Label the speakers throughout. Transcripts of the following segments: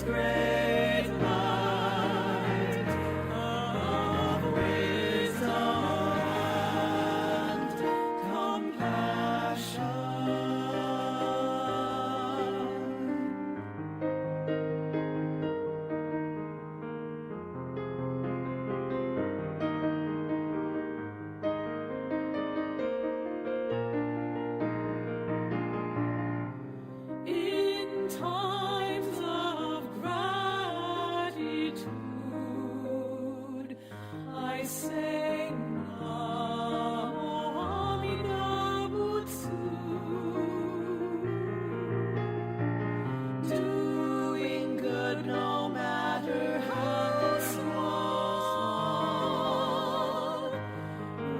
Speaker 1: great light of wisdom and compassion. In times of gratitude, I say Namo Amida Butsu. Doing good no matter how small,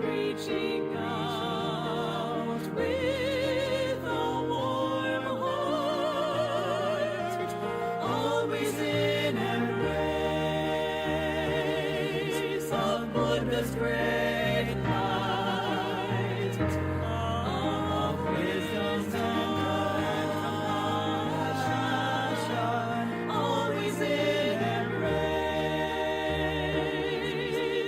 Speaker 1: reaching out with a warm heart, always in embrace of Buddha's great light of wisdom and compassion, always in embrace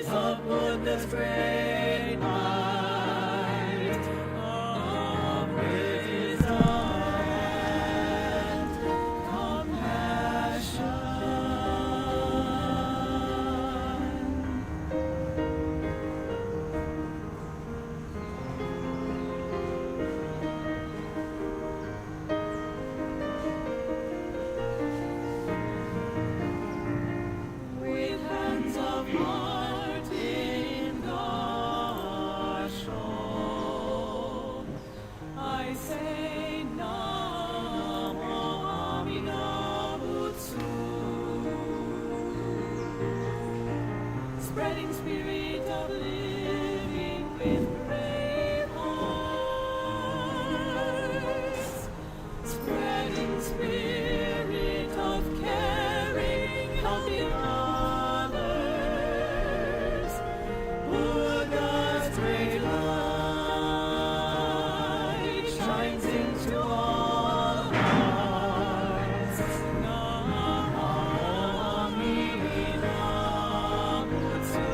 Speaker 1: of Buddha's great light of wisdom and compassion. With hands of heart in Gassho, I say Namo Amida Butsu. Spreading spirit of living with brave hearts, spreading spirit of caring, helping others, Buddha's great light shines into all hearts. Namo Amida Butsu.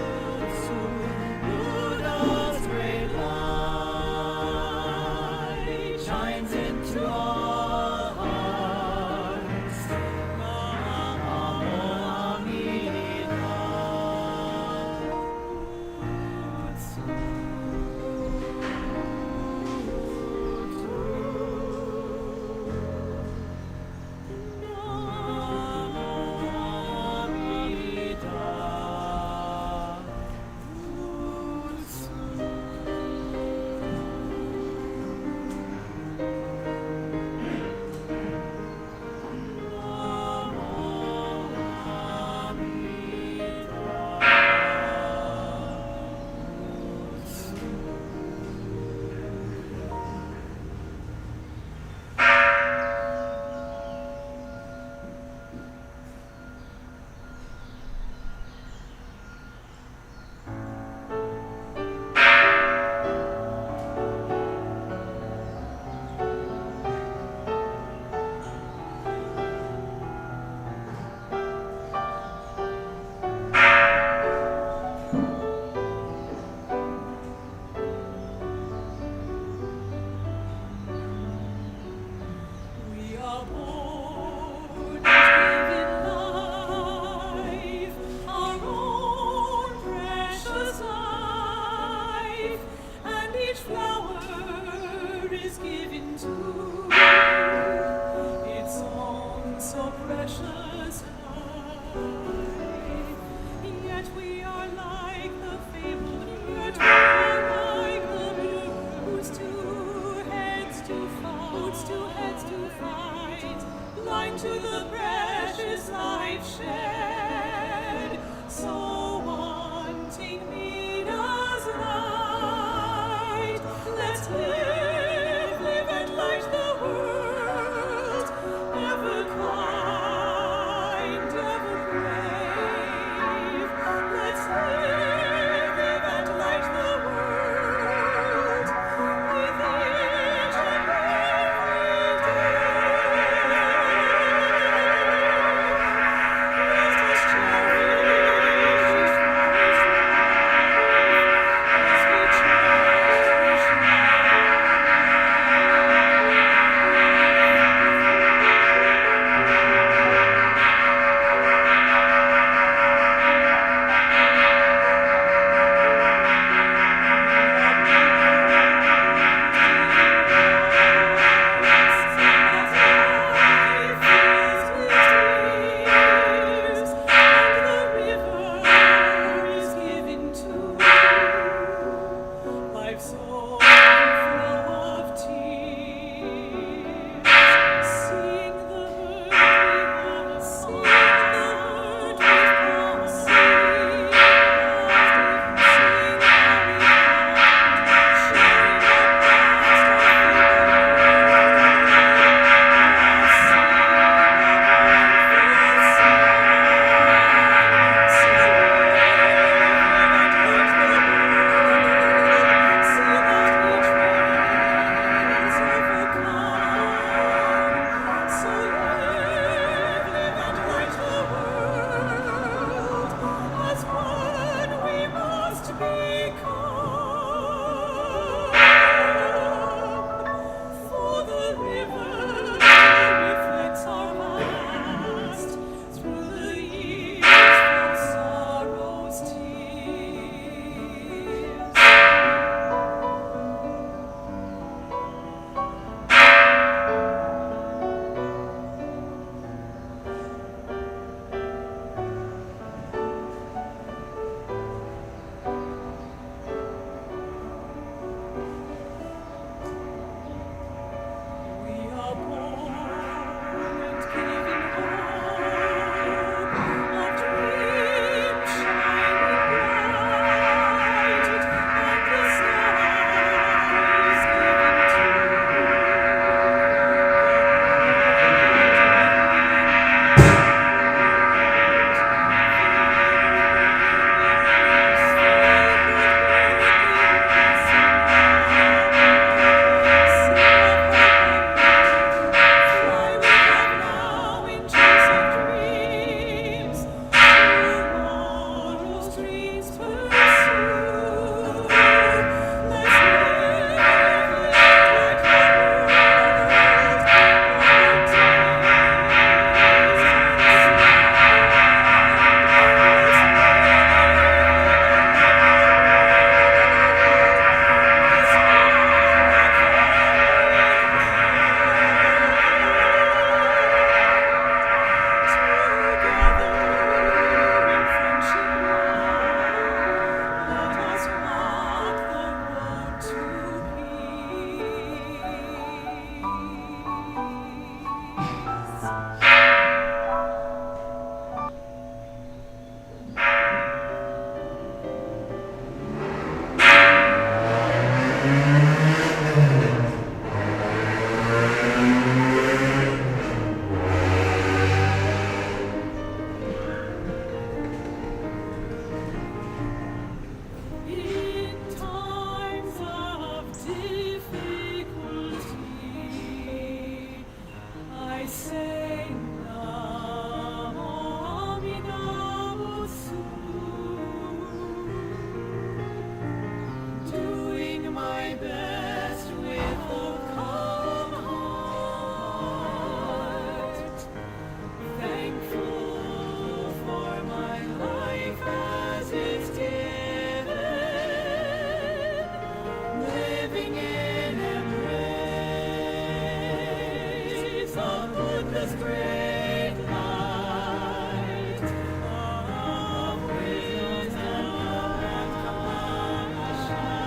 Speaker 1: Buddha's great light of wisdom and compassion,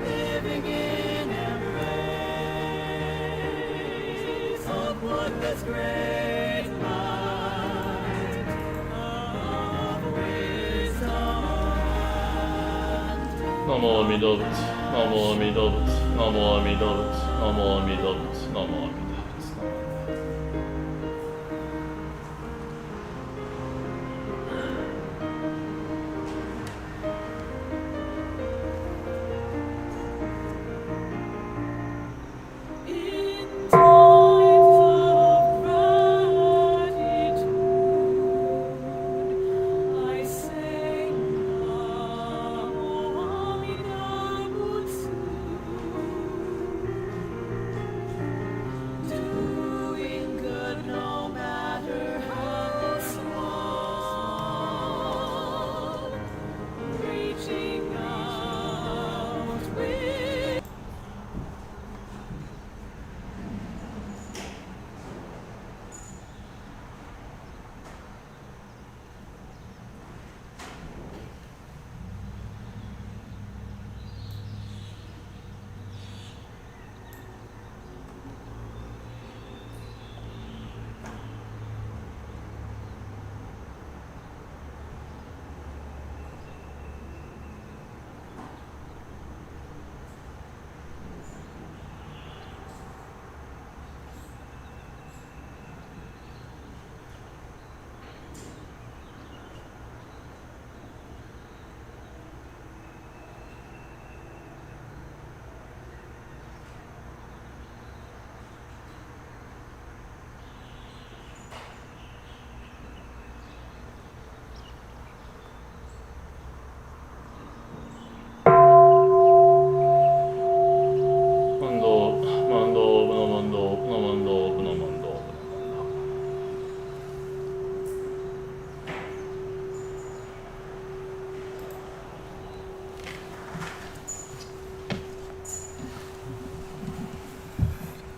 Speaker 1: living in embrace of Buddha's great light of wisdom and
Speaker 2: Namo Amida Butsu, Namo Amida Butsu, Namo Amida Butsu, Namo Amida Butsu, Namo Amida Butsu.
Speaker 1: in times of gratitude, I say Namo Amida Butsu, doing good no matter how small, reaching out with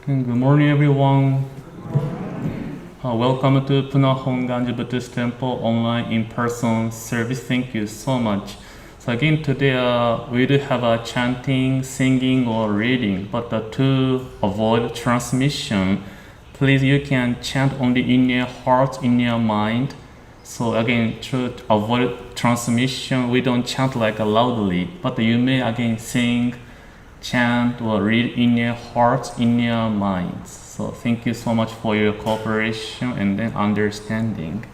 Speaker 2: Good morning, everyone. Welcome to Puna Hongwanji Buddhist Temple online in-person service. Thank you so much. So again, today we do have a chanting, singing, or reading. But to avoid transmission, please you can chant only in your heart, in your mind. So again, to avoid transmission, we don't chant like loudly, but you may again sing, chant, or read in your heart, in your minds. So thank you so much for your cooperation and then understanding.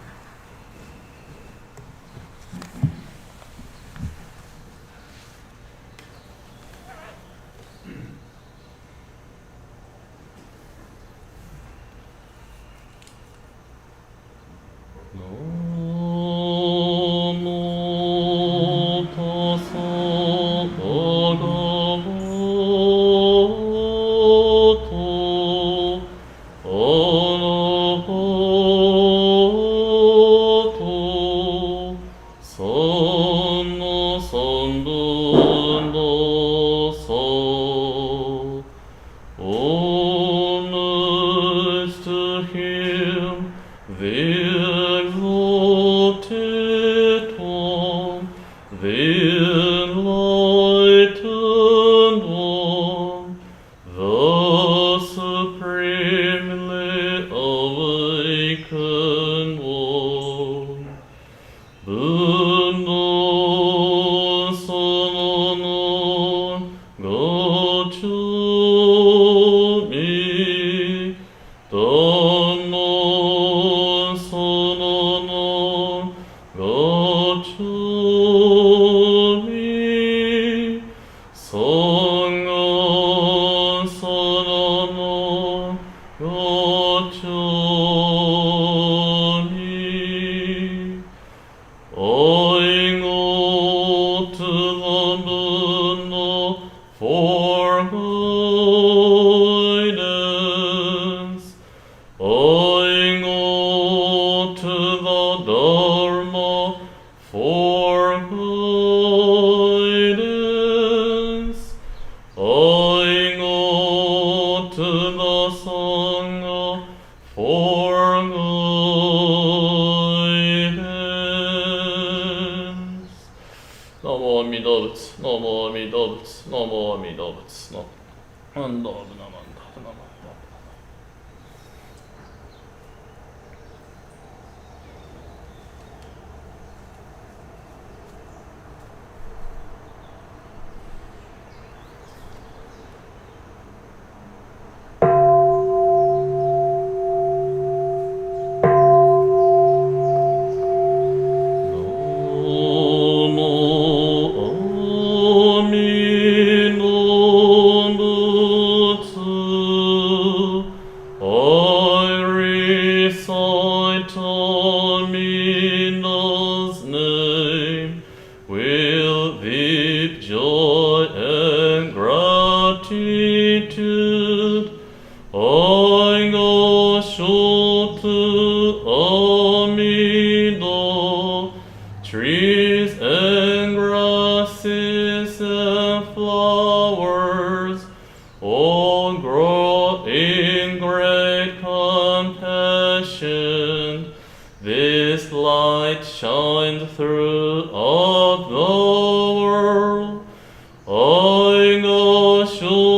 Speaker 2: Namo Amida Butsu, Namo Amida Butsu, Namo Amida Butsu, Namo Amida Butsu. Trees and grasses and flowers all grow in great compassion. This light shines throughout the world. Gassho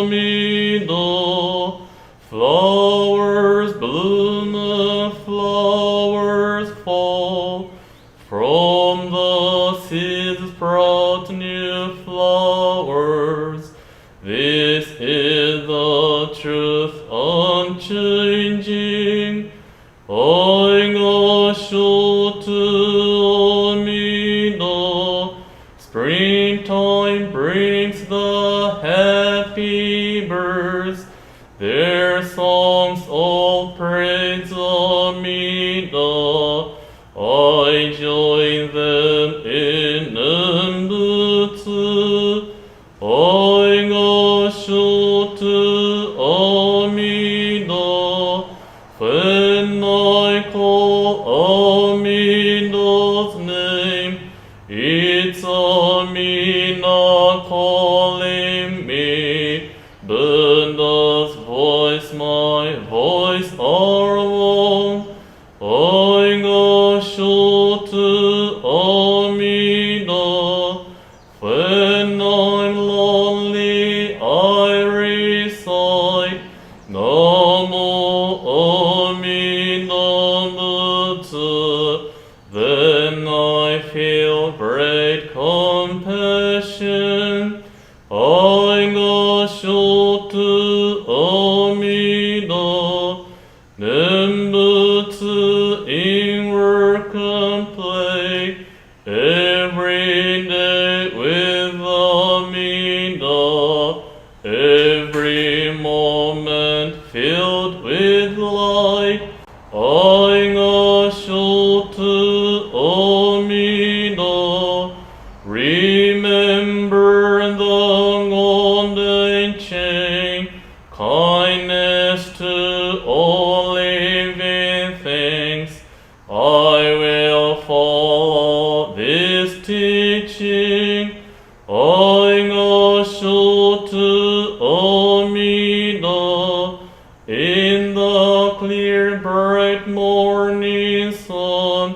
Speaker 2: Amida. Flowers bloom and flowers fall. From the seeds sprout new flowers. This is the truth unchanging. Gassho Amida. Springtime brings the happy birds. Their songs all praise Amida. I join them in Nembutsu. Gassho Amida. When I call Amida's name, it's Amida calling me. Buddha's voice, my voice are one. Gassho Amida. When I'm lonely, I recite Namo Amida Butsu. Then I feel great compassion. Gassho Amida. Nembutsu in work and play. Every day with Amida. Every moment filled with light. Gassho Amida. Remember the golden chain. Kindness to all living things. I will follow this teaching. Gassho Amida. In the clear bright morning sun,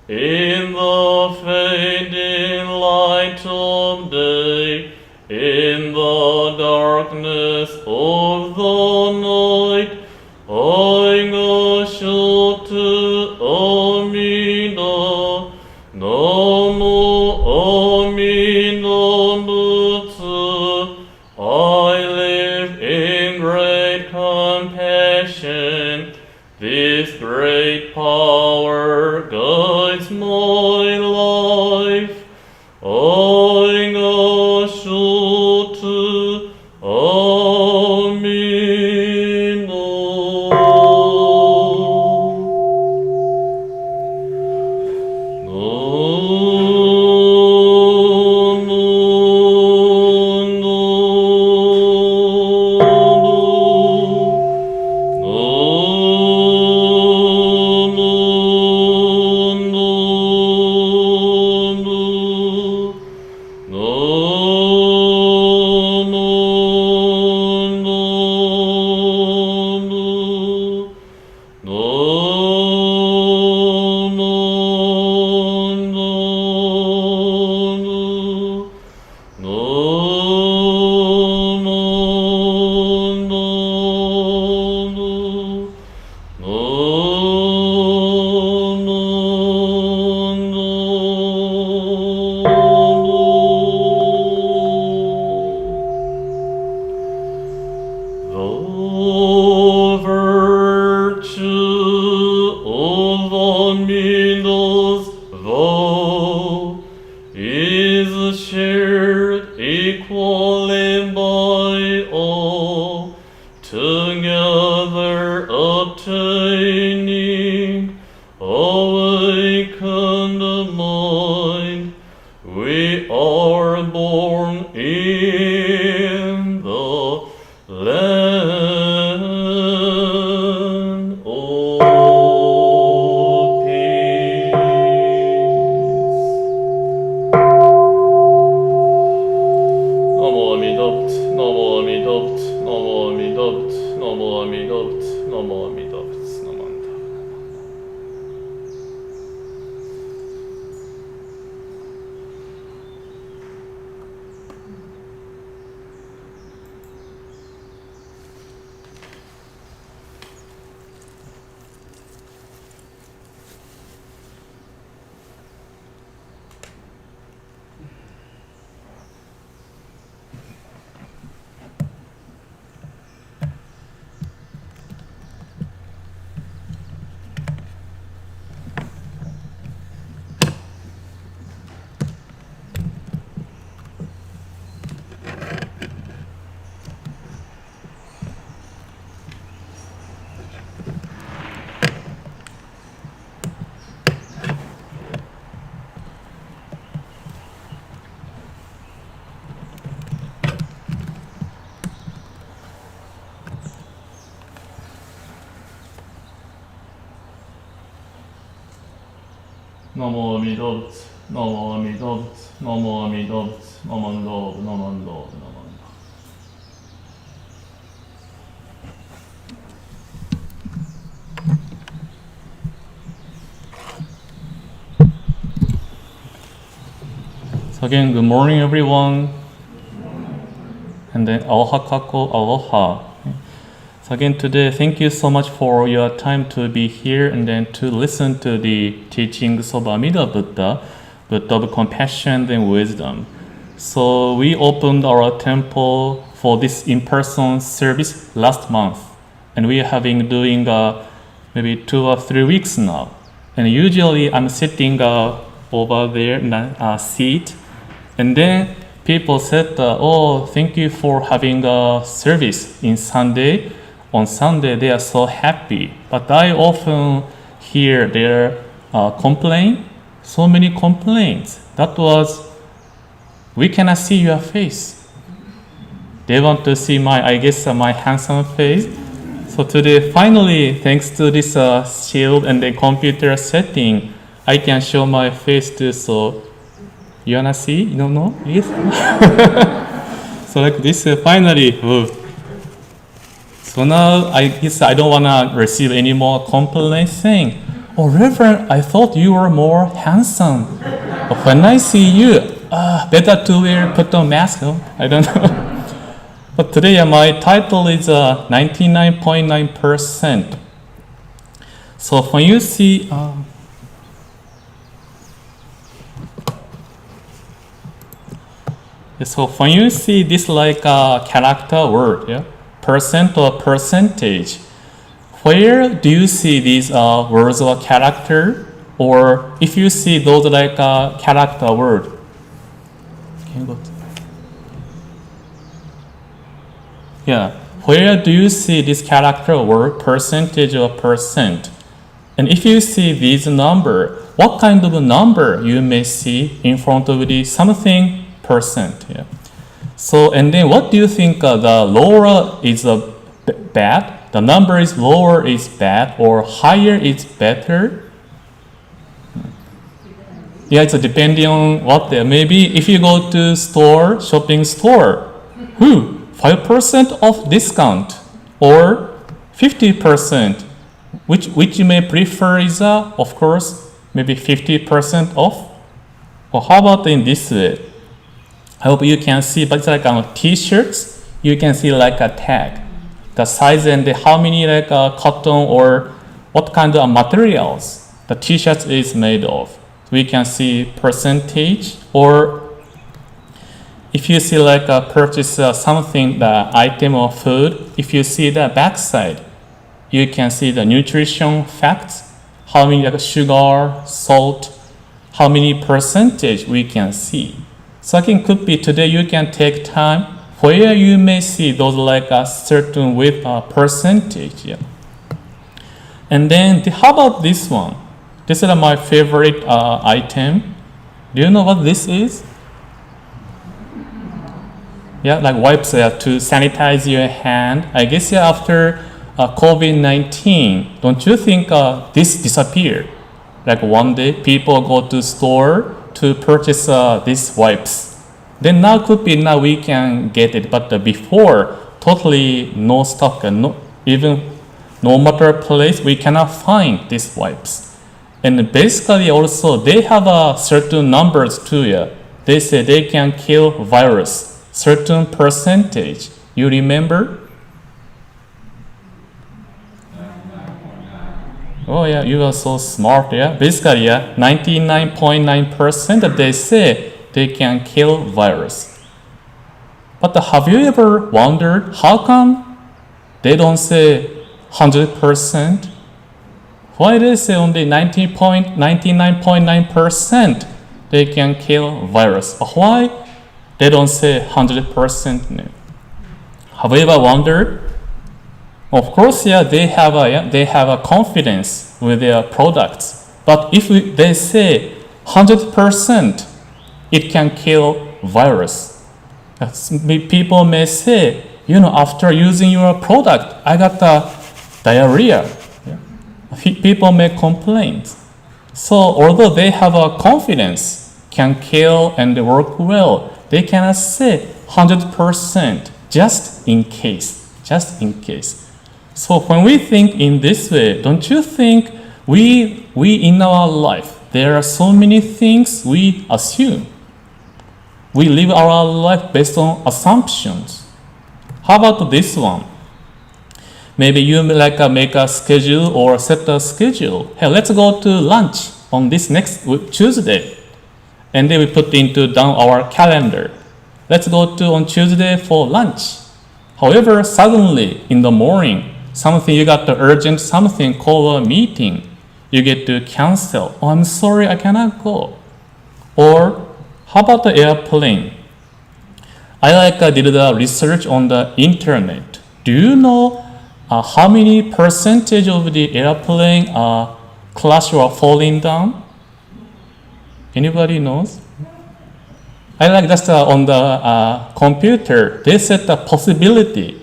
Speaker 2: in the fading light of day, in the darkness of the night, Gassho Amida. Namo Amida Butsu. I live in great compassion. This great power guides my life. Gassho Amida. No. though is shared equally by all, together obtaining awakened mind, we are born in the land of peace. Namo Amidapt, Namo Amidapt, Namo Amidapt, Namo Amidapt, Namo Amidapt, Namo Amidapt. Namo Amidapt, Namo Amidapt, Namo Amidapt, Naman Love, Naman Love, Naman Love. So again, good morning everyone. And then aloha kako, aloha. So again today, thank you so much for your time to be here and then to listen to the teachings of Amida Buddha, Buddha of compassion and wisdom. So we opened our temple for this in-person service last month, and we are doing maybe 2 or 3 weeks now. And usually I'm sitting over there in a seat, and then people said, "Oh, thank you for having a service in Sunday." On Sunday, they are so happy. But I often hear their complaint, so many complaints. That was, we cannot see your face. They want to see my handsome face. So today, finally, thanks to this shield and the computer setting, I can show my face too. So, you wanna see? You don't know? Yes? So like this, finally, So now I guess I don't want to receive any more complaints saying, "Oh, Reverend, I thought you were more handsome. But when I see you, better to put on mask." I don't know. But today my title is 99.9%. So when you see, this like character word, yeah. Percent or percentage, where do you see these words or character? Or if you see those like character word, can you go to, yeah, where do you see this character word, percentage or percent? And if you see these number, what kind of a number you may see in front of the something percent? Yeah. So, and then what do you think the lower is bad? The number is lower is bad or higher is better? Yeah, it's depending on what there. Maybe if you go to store, shopping store, 5% off discount or 50%, which you may prefer is, of course, maybe 50% off. Or how about in this way? I hope you can see, but it's like on t-shirts, you can see like a tag, the size and how many like cotton or what kind of materials the t-shirt is made of. We can see percentage, or if you see like purchase something, the item or food, if you see the backside, you can see the nutrition facts, how many like sugar, salt, how many percentage we can see. So again, could be today you can take time where you may see those like a certain with a percentage. Yeah. And then how about this one? This is my favorite item. Do you know what this is? Yeah, like wipes to sanitize your hand. I guess after COVID-19, don't you think this disappeared? Like one day people go to store to purchase these wipes. Then now could be now we can get it, but before totally no stock, even no matter place we cannot find these wipes. And basically also they have certain numbers too. Yeah. They say they can kill virus. Certain percentage. You remember? Oh yeah, you are so smart. Yeah, basically 99.9% they say they can kill virus. But have you ever wondered how come they don't say 100%? Why they say only 99.9% they can kill virus? Why they don't say 100%? No. Have you ever wondered? Of course, they have a confidence with their products. But if they say 100%, it can kill virus. People may say, after using your product, I got diarrhea. Yeah. People may complain. So although they have a confidence, can kill and work well, they cannot say 100%, just in case. So when we think in this way, don't you think we in our life, there are so many things we assume. We live our life based on assumptions. How about this one? Maybe you make a schedule or set a schedule. Hey, let's go to lunch on this next Tuesday. And then we put down our calendar. Let's go on Tuesday for lunch. However, suddenly in the morning, you got the urgent something called a meeting. You get to cancel. Oh, I'm sorry, I cannot go. Or how about the airplane? I did the research on the internet. Do you know how many percentage of the airplane crash or falling down? Anybody knows? I just on the computer, they said the possibility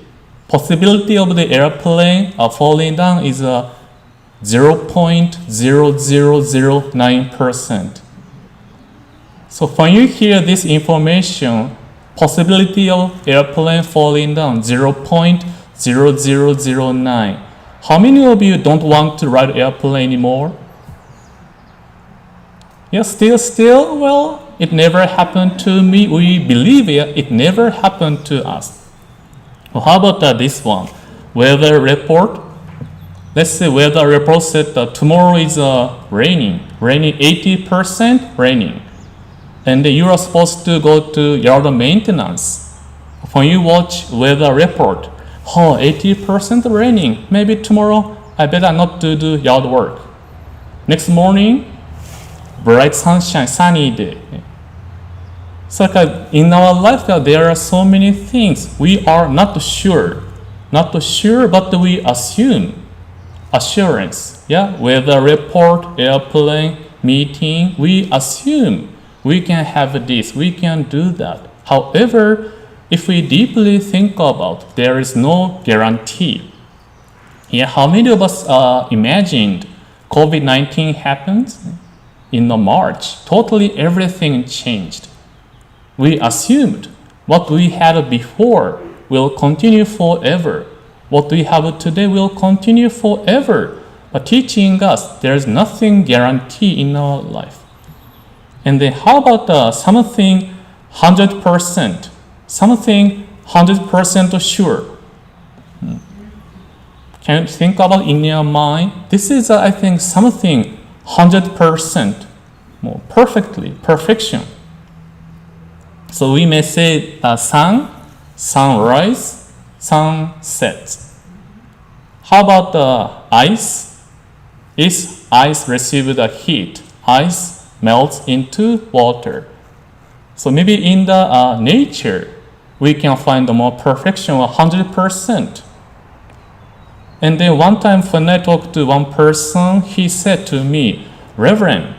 Speaker 2: of the airplane falling down is 0.0009%. So when you hear this information, possibility of airplane falling down 0.0009. How many of you don't want to ride airplane anymore? Yeah, still, well, it never happened to me. We believe it never happened to us. Well, how about this one? Weather report. Let's say weather report said that tomorrow is raining 80% raining. And you are supposed to go to yard maintenance. When you watch weather report, 80% raining. Maybe tomorrow I better not to do yard work. Next morning, bright sunshine, sunny day. So in our life, there are so many things we are not sure, but we assume. Assurance, weather report, airplane, meeting, we assume we can have this, we can do that. However, if we deeply think about, there is no guarantee. How many of us imagined COVID-19 happens in March? Totally everything changed. We assumed what we had before will continue forever. What we have today will continue forever. But teaching us there's nothing guaranteed in our life. And then how about something 100%? Something 100% sure. Can you think about in your mind? This is, I think, something 100% more perfection. So we may say sunrise, sunset. How about the ice? Is ice receive the heat? Ice melts into water. So maybe in the nature, we can find the more perfection 100%. And then one time when I talked to one person, he said to me, Reverend,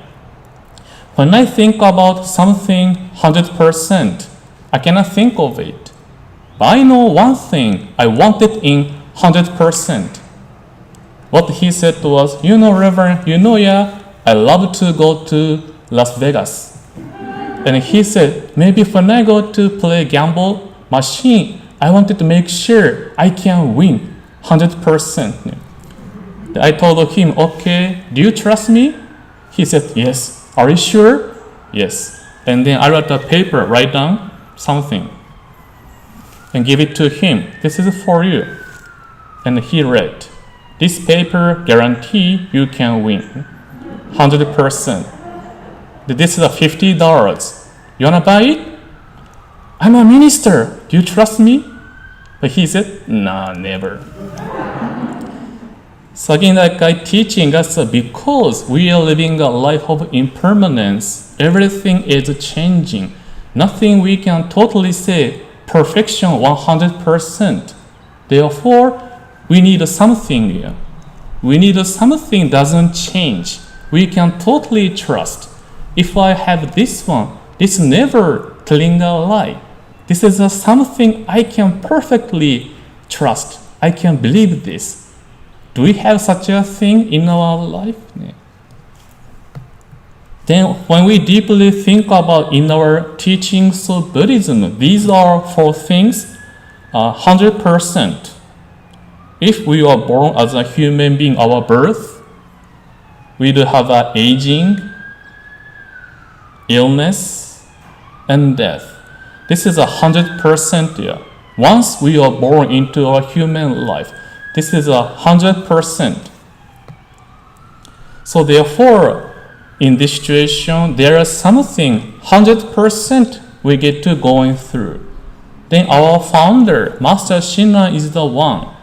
Speaker 2: when I think about something 100%, I cannot think of it. But I know one thing, I want it in 100%. What he said was, Reverend, I love to go to Las Vegas. And he said, maybe when I go to play gamble machine, I wanted to make sure I can win 100%. I told him, okay, do you trust me? He said, yes. Are you sure? Yes. And then I wrote a paper, write down something, and give it to him. This is for you. And he read, this paper guarantee you can win 100%. This is $50. You wanna buy it? I'm a minister. Do you trust me? But he said, nah, never. So again, that guy teaching us because we are living a life of impermanence, everything is changing. Nothing we can totally say perfection 100%. Therefore, we need something here. We need something doesn't change. We can totally trust. If I have this one, this never telling a lie. This is something I can perfectly trust. I can believe this. Do we have such a thing in our life? Then when we deeply think about in our teachings of Buddhism, these are four things 100%. If we are born as a human being, our birth, we do have aging, illness, and death. This is 100% here. Once we are born into our human life, this is 100%. So therefore, in this situation, there is something 100% we get to going through. Then our founder, Master Shin, is the one.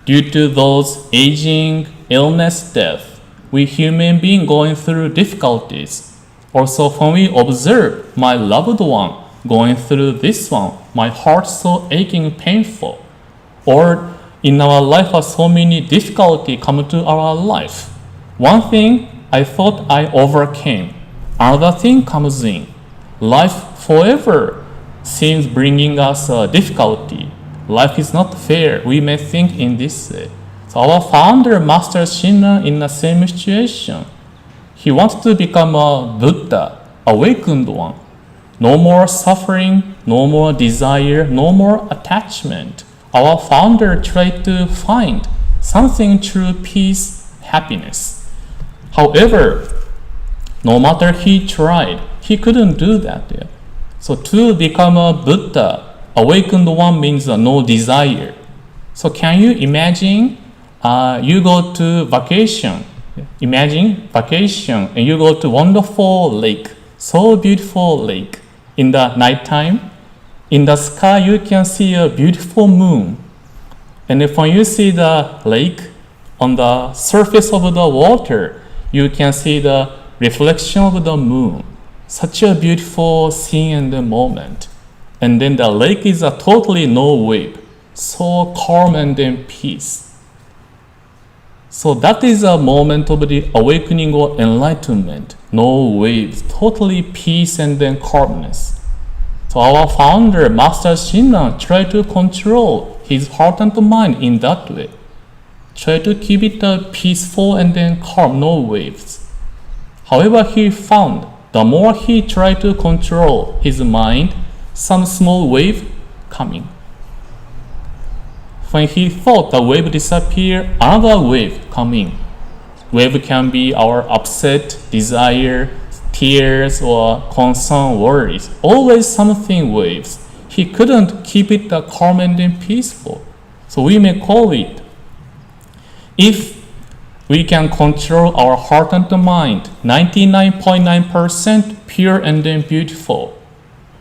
Speaker 2: Due to those aging, illness, death, we human being going through difficulties. Also, when we observe my loved one going through this one, my heart so aching, painful. Or in our life, so many difficulties come to our life. One thing I thought I overcame. Another thing comes in. Life forever seems bringing us difficulty. Life is not fair. We may think in this way. So our founder, Master Shin, in the same situation, he wants to become a Buddha, awakened one. No more suffering, no more desire, no more attachment. Our founder tried to find something true peace, happiness. However, no matter he tried, he couldn't do that yet. So to become a Buddha, awakened one means no desire. So can you imagine you go to vacation. Imagine vacation and you go to wonderful lake, so beautiful lake. In the nighttime, in the sky you can see a beautiful moon. And if when you see the lake, on the surface of the water, you can see the reflection of the moon. Such a beautiful scene and the moment. And then the lake is a totally no wave, so calm and then peace. So that is a moment of the awakening or enlightenment. No waves, totally peace and then calmness. So our founder, Master Shin, tried to control his heart and mind in that way. Try to keep it peaceful and then calm, no waves. However, he found the more he tried to control his mind, some small wave coming. When he thought the wave disappear, another wave coming. Wave can be our upset, desire, tears, or concern, worries. Always something waves. He couldn't keep it calm and then peaceful. So we may call it, if we can control our heart and mind, 99.9% pure and then beautiful.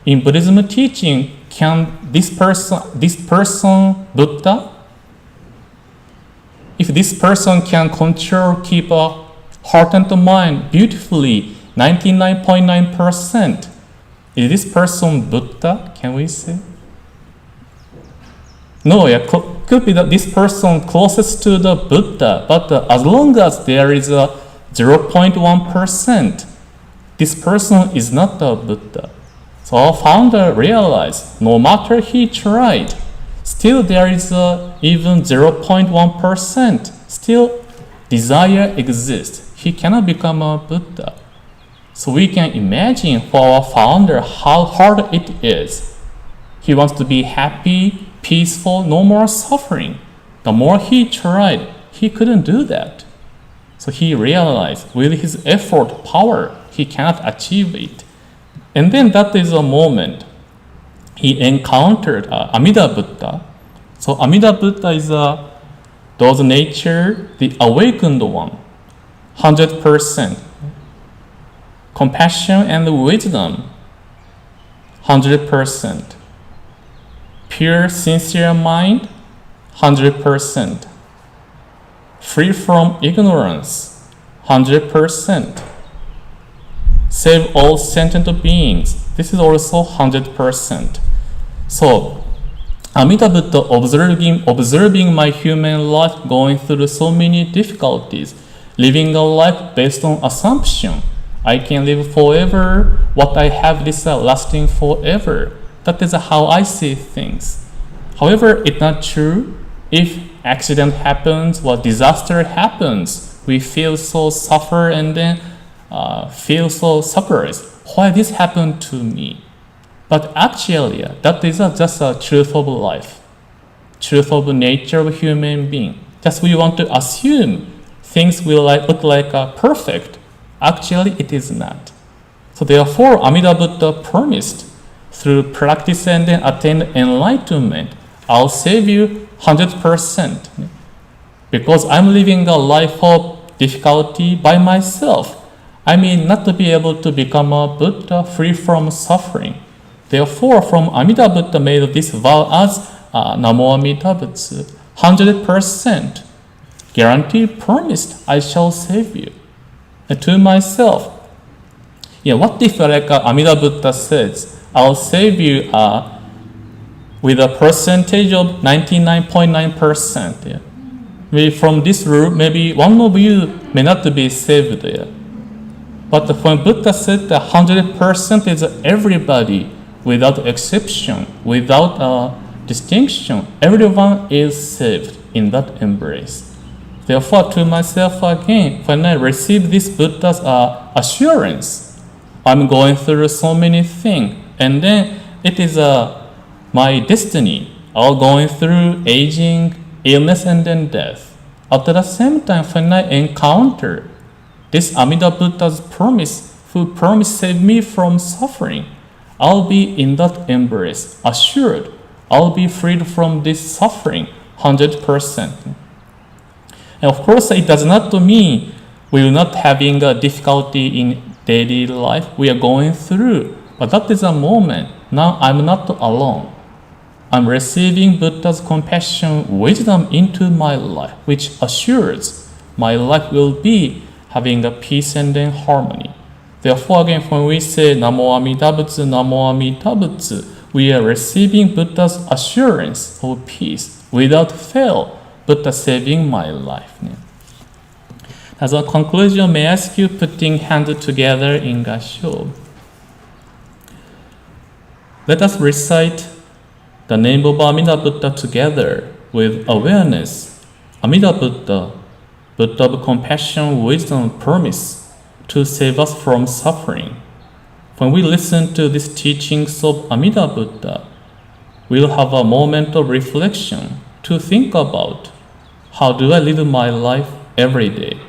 Speaker 2: In Buddhism teaching, can this person Buddha? If this person can control, keep a heart and mind beautifully 99.9%. Is this person Buddha, can we say? No, yeah, could be that this person closest to the Buddha, but as long as there is a 0.1%, this person is not the Buddha. So our founder realized no matter he tried, still there is even 0.1%, still desire exists. He cannot become a Buddha. So we can imagine for our founder how hard it is. He wants to be happy, peaceful, no more suffering. The more he tried, he couldn't do that. So he realized with his effort, power, he cannot achieve it. And then that is a moment he encountered Amida Buddha. So Amida Buddha is those nature, the awakened one, 100%. Compassion and wisdom, 100%. Pure, sincere mind, 100%. Free from ignorance, 100%. Save all sentient beings, this is also 100%. So, Amida Buddha observing my human life going through so many difficulties, living a life based on assumption. I can live forever, what I have is lasting forever. That is how I see things. However, it's not true. If accident happens or disaster happens, we feel so suffer and then feel so surprised. Why this happened to me? But actually, that is just a truth of life, truth of nature of human being. Just we want to assume things will look like perfect. Actually, it is not. So therefore, Amida Buddha promised through practice and then attain enlightenment, I'll save you 100%. Because I'm living a life of difficulty by myself. I mean, not to be able to become a Buddha free from suffering. Therefore, from Amida Buddha made this vow as Namo Amida Butsu, 100%. Guaranteed, promised, I shall save you. And to myself, what if Amida Buddha says, I'll save you with a percentage of 99.9%. Maybe from this rule, maybe one of you may not be saved. But when Buddha said that 100% is everybody, without exception, without distinction, everyone is saved in that embrace. Therefore, to myself again, when I receive this Buddha's assurance, I'm going through so many things, and then it is my destiny, all going through aging, illness, and then death. At the same time, when I encounter this Amida Buddha's promise, who promised save me from suffering, I'll be in that embrace, assured, I'll be freed from this suffering, 100%. And of course, it does not mean we are not having a difficulty in daily life. We are going through. But that is a moment. Now I'm not alone. I'm receiving Buddha's compassion, wisdom into my life, which assures my life will be having a peace and then harmony. Therefore, again, when we say Namo Amida Butsu, Namo Amida Butsu, we are receiving Buddha's assurance of peace without fail. Buddha saving my life. As a conclusion, may I ask you putting hands together in Gassho. Let us recite the name of Amida Buddha together with awareness. Amida Buddha, Buddha of compassion, wisdom, promise to save us from suffering. When we listen to these teachings of Amida Buddha, we'll have a moment of reflection to think about how do I live my life every day?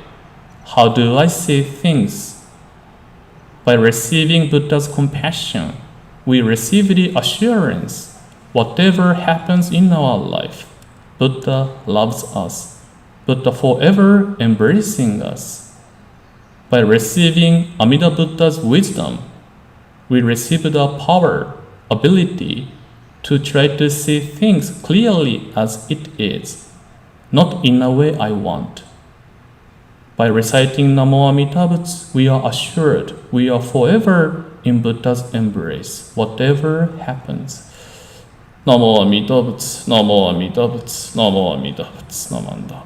Speaker 2: How do I see things? By receiving Buddha's compassion, we receive the assurance whatever happens in our life, Buddha loves us. Buddha forever embracing us. By receiving Amida Buddha's wisdom, we receive the power, ability to try to see things clearly as it is, not in a way I want. By reciting Namo Amida Butsu, we are assured we are forever in Buddha's embrace, whatever happens. Namo Amida Butsu, Namo Amida Butsu, Namo Amida Butsu, Namo Amida Butsu.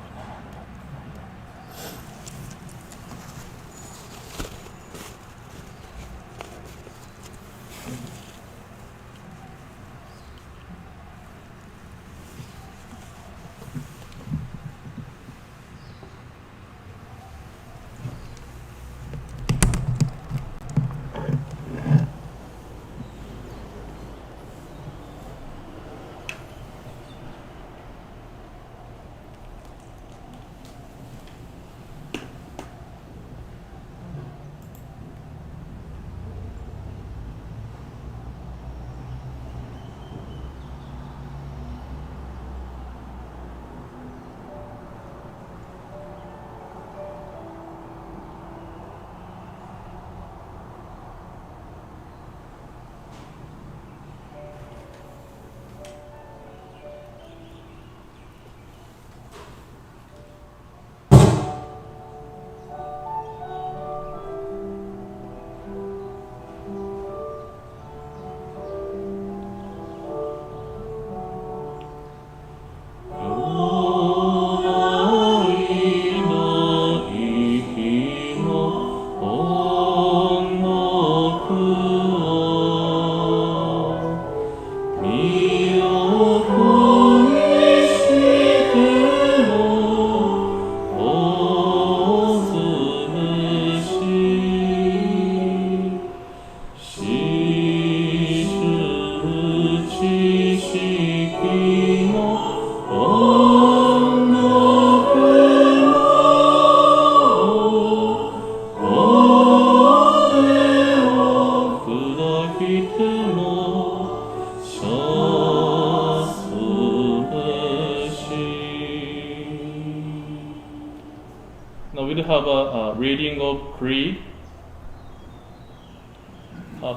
Speaker 2: Now we'll have a reading of Creed.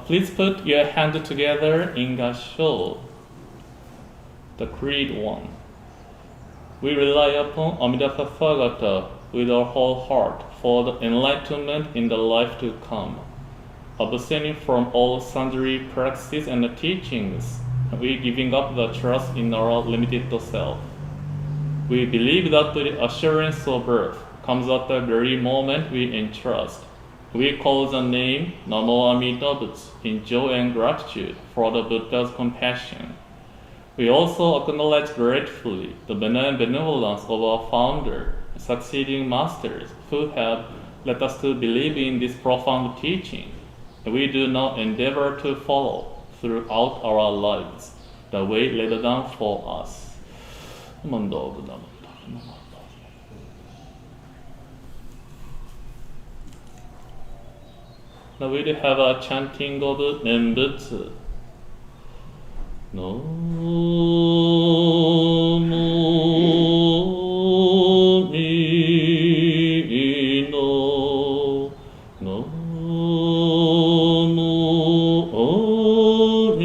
Speaker 2: Please put your hand together in Gassho. The Creed 1. We rely upon Amida Gatha with our whole heart for the enlightenment in the life to come. Abstaining from all sundry practices and teachings, we giving up the trust in our limited self. We believe that the assurance of birth comes at the very moment we entrust. We call the name Namo Amida Butsu in joy and gratitude for the Buddha's compassion. We also acknowledge gratefully the benevolence of our founder, succeeding masters who have led us to believe in this profound teaching. We do now endeavor to follow throughout our lives the way laid down for us. Now we do have a chanting of Nembutsu. No mo mi no no mo mi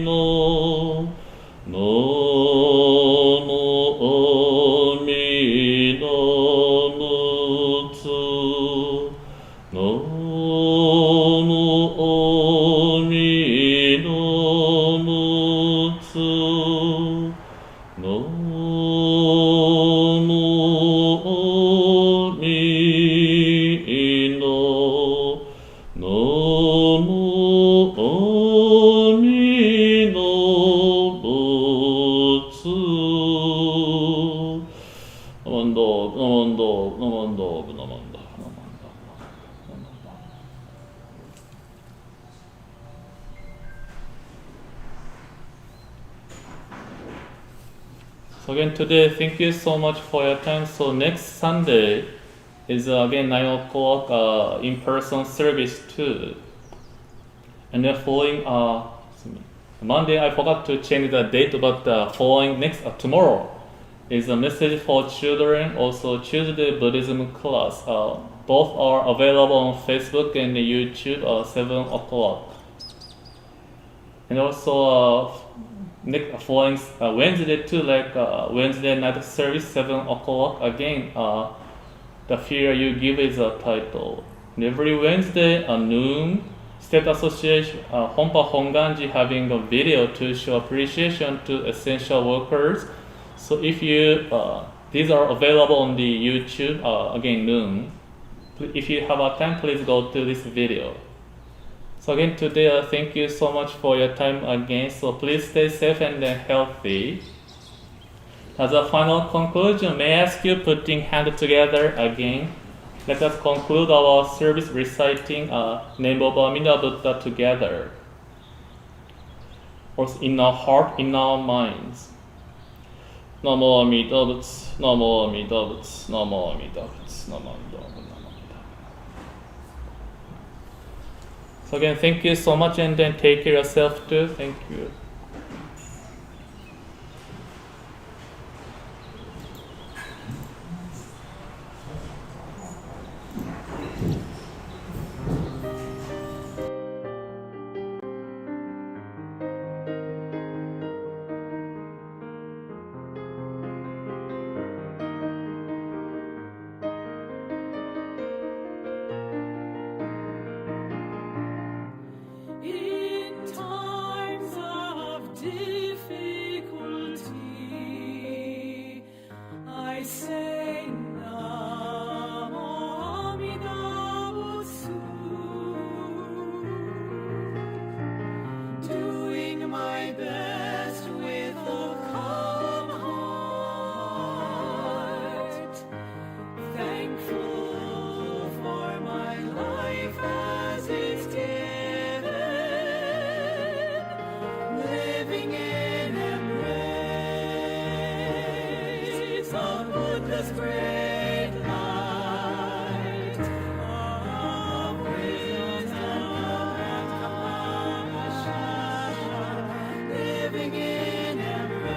Speaker 2: no no mo mi no mutsu no mo mi no mutsu no mo mi no no mo mi no mutsu. Namandog. So again today, thank you so much for your time. So next Sunday is again 9 o'clock in-person service too. And then following Monday, I forgot to change the date, but following next tomorrow is a message for children, also Tuesday Buddhism class. Both are available on Facebook and YouTube 7 o'clock. And also Wednesday too, Wednesday night service 7 o'clock. Again, the fear you give is a title. And every Wednesday at noon, State Association Honpa Hongwanji having a video to show appreciation to essential workers. So if you these are available on the YouTube again noon. If you have a time, please go to this video. So again today, thank you so much for your time again. So please stay safe and healthy. As a final conclusion, may I ask you putting hands together again. Let us conclude our service reciting name of Amida Buddha together. Also in our heart, in our minds. Namo Amida Butsu, Namo Amida Butsu, Namo Amida Butsu, Namo Amida Butsu. So again, thank you so much, and then take care of yourself too. Thank you.
Speaker 1: In times of difficulty, I say Namo Amida Butsu, doing my best with a calm heart, thankful for my life as it's given, living in embrace of Buddha's great light of wisdom and compassion, living in embrace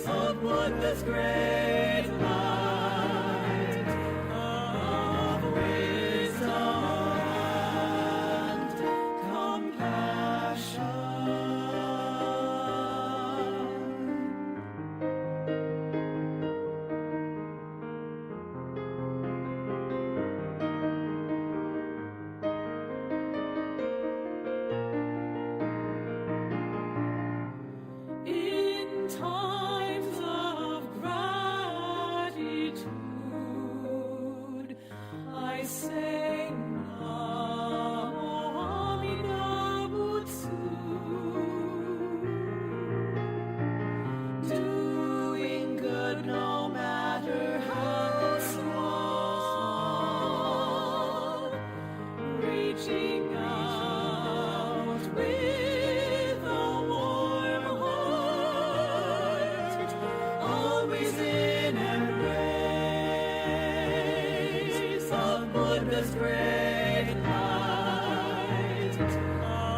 Speaker 1: of Buddha's great light of wisdom and compassion. In times of gratitude, I say Namo Amida Butsu, doing good no matter how small, reaching out with a warm heart, always in embrace of Buddha's great light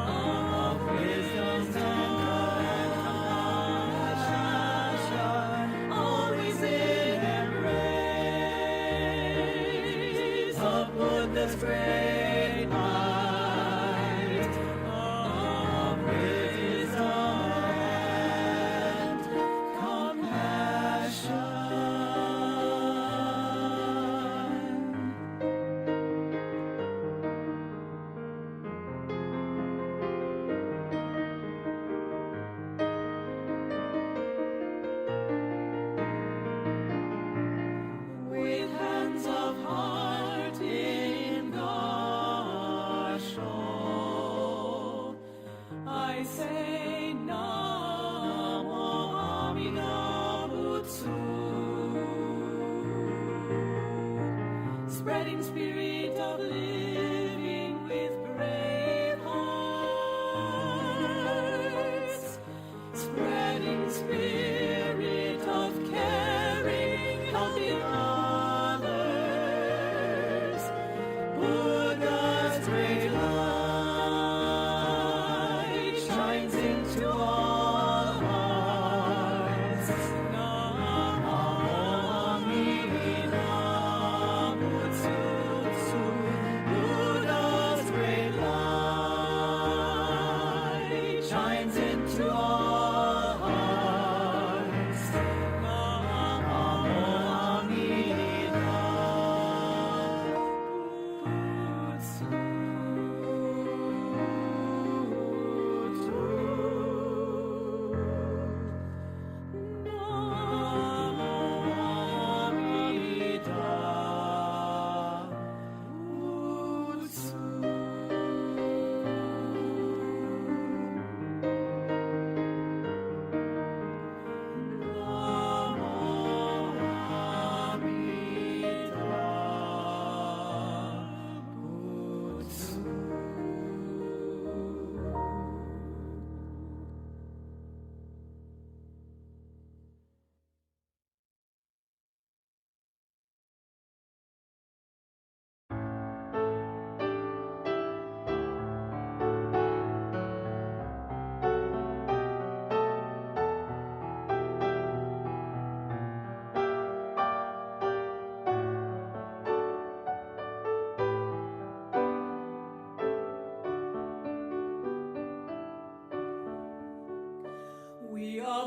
Speaker 1: of wisdom and compassion, always in embrace of Buddha's great light of wisdom and compassion. With hands of heart in Gassho,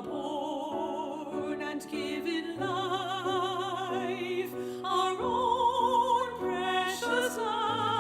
Speaker 1: born and given